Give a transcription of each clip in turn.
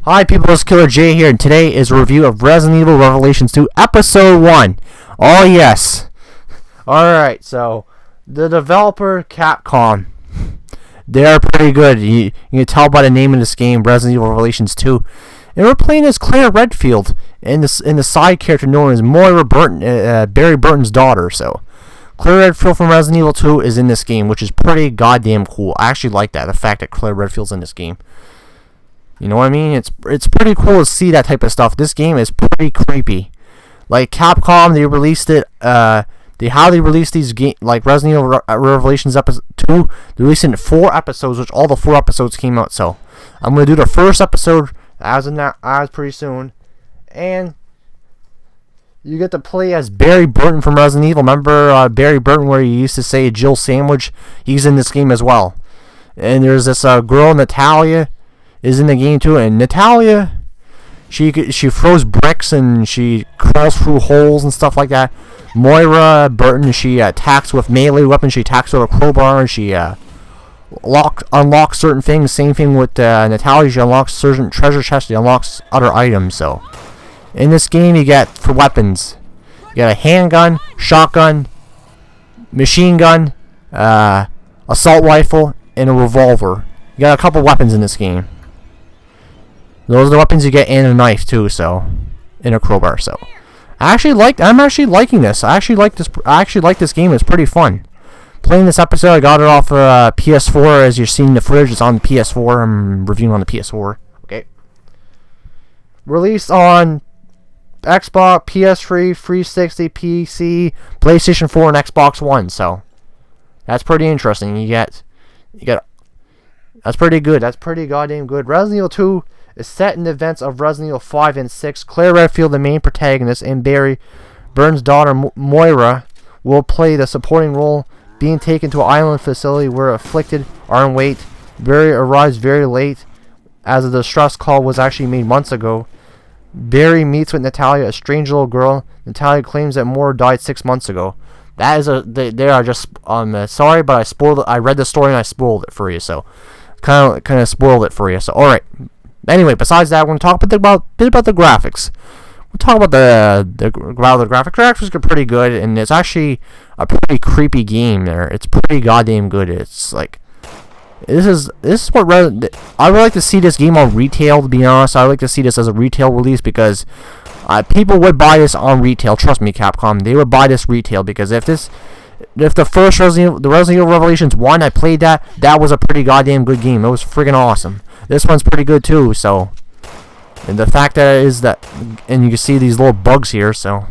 Hi people, it's Killer J here, and today is a review of Resident Evil Revelations 2 Episode 1. Oh yes! Alright, so, the developer, Capcom, they're pretty good. You can tell by the name of this game, Resident Evil Revelations 2. And we're playing as Claire Redfield, and the side character known as Moira Burton, Barry Burton's daughter, so. Claire Redfield from Resident Evil 2 is in this game, which is pretty goddamn cool. I actually like that, the fact that Claire Redfield's in this game. You know what I mean? It's pretty cool to see that type of stuff. This game is pretty creepy. Like Capcom, they released it. They released these games like Resident Evil Revelations Episode 2. They released it in 4 episodes, which all the 4 episodes came out. So I'm gonna do the first episode as pretty soon, and you get to play as Barry Burton from Resident Evil. Remember Barry Burton, where you used to say Jill Sandwich? He's in this game as well. And there's this girl, Natalia, is in the game too, and Natalia, she throws bricks and she crawls through holes and stuff like that. Moira Burton, she attacks with melee weapons. She attacks with a crowbar, and she unlocks certain things. Same thing with Natalia. She unlocks certain treasure chests. She unlocks other items. So in this game, you get for weapons, you got a handgun, shotgun, machine gun, assault rifle, and a revolver. You got a couple weapons in this game. Those are the weapons you get, and a knife too, so, and a crowbar. So, I'm actually liking this. I actually like this game. It's pretty fun. Playing this episode, I got it off PS4. As you're seeing the footage, it's on the PS4. I'm reviewing on the PS4. Okay. Released on Xbox, PS3, 360, PC, PlayStation 4, and Xbox One. So, that's pretty interesting. You get. That's pretty good. That's pretty goddamn good. Resident Evil 2 is set in the events of Resident Evil 5 and 6. Claire Redfield, the main protagonist, and Barry Burton's daughter, Moira, will play the supporting role, being taken to an island facility where afflicted are in wait. Barry arrives very late, as a distress call was actually made months ago. Barry meets with Natalia, a strange little girl. Natalia claims that Moira died 6 months ago. That is they are just sorry, but I spoiled it. I read the story and I spoiled it for you, so kind of spoiled it for you. So all right. Anyway, besides that, we're going to talk a bit about the graphics. We'll talk about the graphics. Graphics are pretty good, and it's actually a pretty creepy game there. It's pretty goddamn good. It's like, this is what I would like to see this game on retail, to be honest. I would like to see this as a retail release, because people would buy this on retail. Trust me, Capcom. They would buy this retail, because if the first Resident Evil Revelations 1, I played that was a pretty goddamn good game. It was friggin' awesome. This one's pretty good too, so. And the fact that and you can see these little bugs here, so.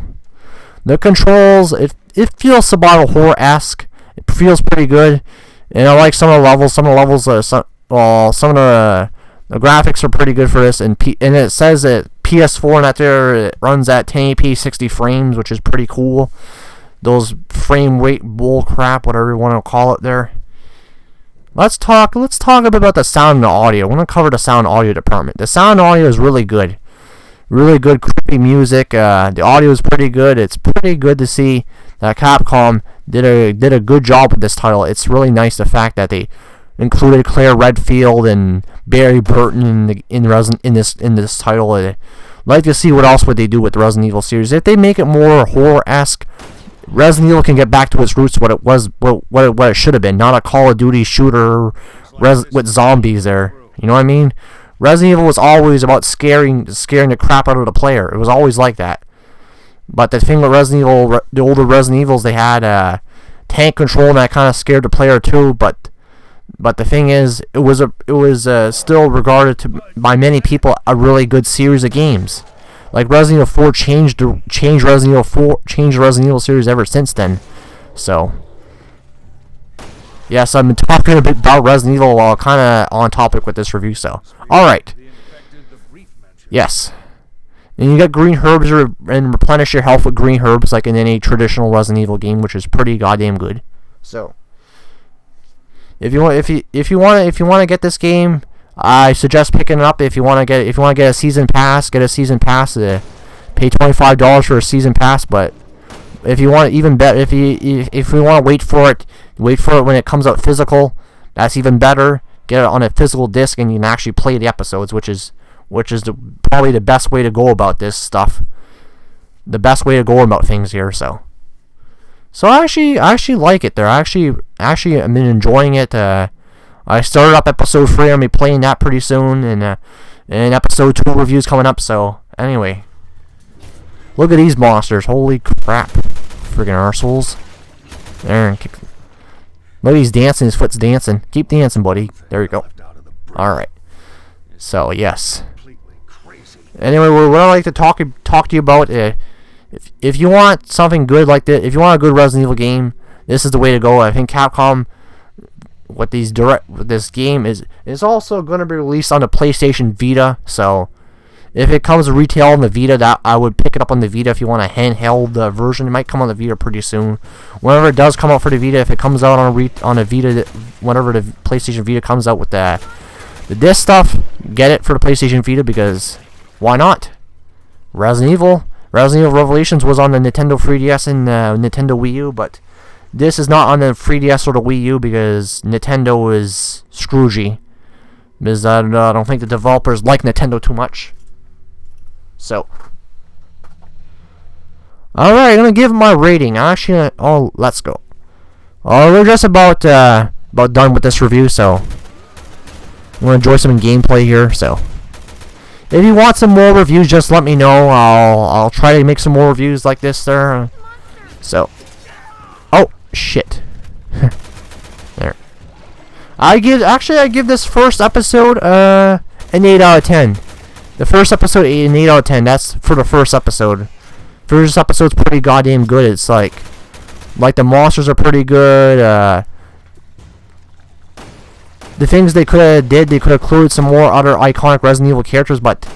The controls, it feels survival horror-esque. It feels pretty good. And I like some of the levels. Some of the graphics are pretty good for this. And it says that PS4 and that there, it runs at 1080p 60 frames, which is pretty cool. Those frame rate bull crap, whatever you want to call it there. Let's talk a bit about the sound and the audio. We're going to cover the sound and audio department. The sound and audio is really good. Really good, creepy music. The audio is pretty good. It's pretty good to see that Capcom did a good job with this title. It's really nice the fact that they included Claire Redfield and Barry Burton in this title. I'd like to see what else would they do with the Resident Evil series. If they make it more horror-esque, Resident Evil can get back to its roots, what it should have been, not a Call of Duty shooter with zombies there. You know what I mean? Resident Evil was always about scaring the crap out of the player. It was always like that. But the thing with Resident Evil, the older Resident Evils, they had tank control, and that kind of scared the player too. But the thing is, it was still regarded by many people a really good series of games. Like Resident Evil 4 changed the Resident Evil series ever since then. So, yes, I've been talking a bit about Resident Evil while kind of on topic with this review. So, all right, yes, and you got green herbs and replenish your health with green herbs like in any traditional Resident Evil game, which is pretty goddamn good. So, if you want to get this game, I suggest picking it up. If you want to get a season pass, get a season pass. Pay $25 for a season pass. But if you want even better, if you want to wait for it when it comes out physical. That's even better. Get it on a physical disc, and you can actually play the episodes, which is which is probably the best way to go about this stuff. The best way to go about things here. So I actually like it. They're actually I've been enjoying it. I started up episode 3. I'll be playing that pretty soon, and episode 2 reviews coming up. So anyway, look at these monsters. Holy crap, friggin' arseholes. There, look, he's dancing. His foot's dancing. Keep dancing, buddy. There you go. All right. So yes. Anyway, what I like to talk to you about, if you want something good like this, if you want a good Resident Evil game, this is the way to go. I think Capcom, with this game is also going to be released on the PlayStation Vita. So if it comes to retail on the Vita, that I would pick it up on the Vita. If you want a handheld version, it might come on the Vita pretty soon. Whenever it does come out for the Vita, if it comes out on a Vita, whenever the PlayStation Vita comes out with the disc stuff, get it for the PlayStation Vita, because why not? Resident Evil Revelations was on the Nintendo 3DS and Nintendo Wii U, but this is not on the 3DS or the Wii U because Nintendo is scroogey. Because I don't think the developers like Nintendo too much. So, alright, I'm gonna give my rating. Actually, let's go. We're just about done with this review, so I'm gonna enjoy some gameplay here. So, if you want some more reviews, just let me know. I'll try to make some more reviews like this there. So, oh shit. There. I give this first episode an 8 out of 10. The first episode, an 8 out of 10. That's for the first episode. First episode's pretty goddamn good. It's like the monsters are pretty good. The things they could have they could have included some more other iconic Resident Evil characters, but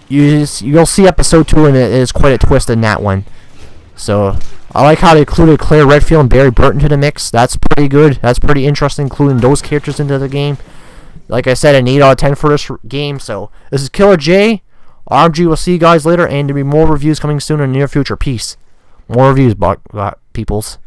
you'll see episode 2, and it is quite a twist in that one. So I like how they included Claire Redfield and Barry Burton to the mix. That's pretty good. That's pretty interesting, including those characters into the game. Like I said, an 8 out of 10 for this game. So this is Killer J. RMG will see you guys later, and there'll be more reviews coming soon in the near future. Peace. More reviews, peoples.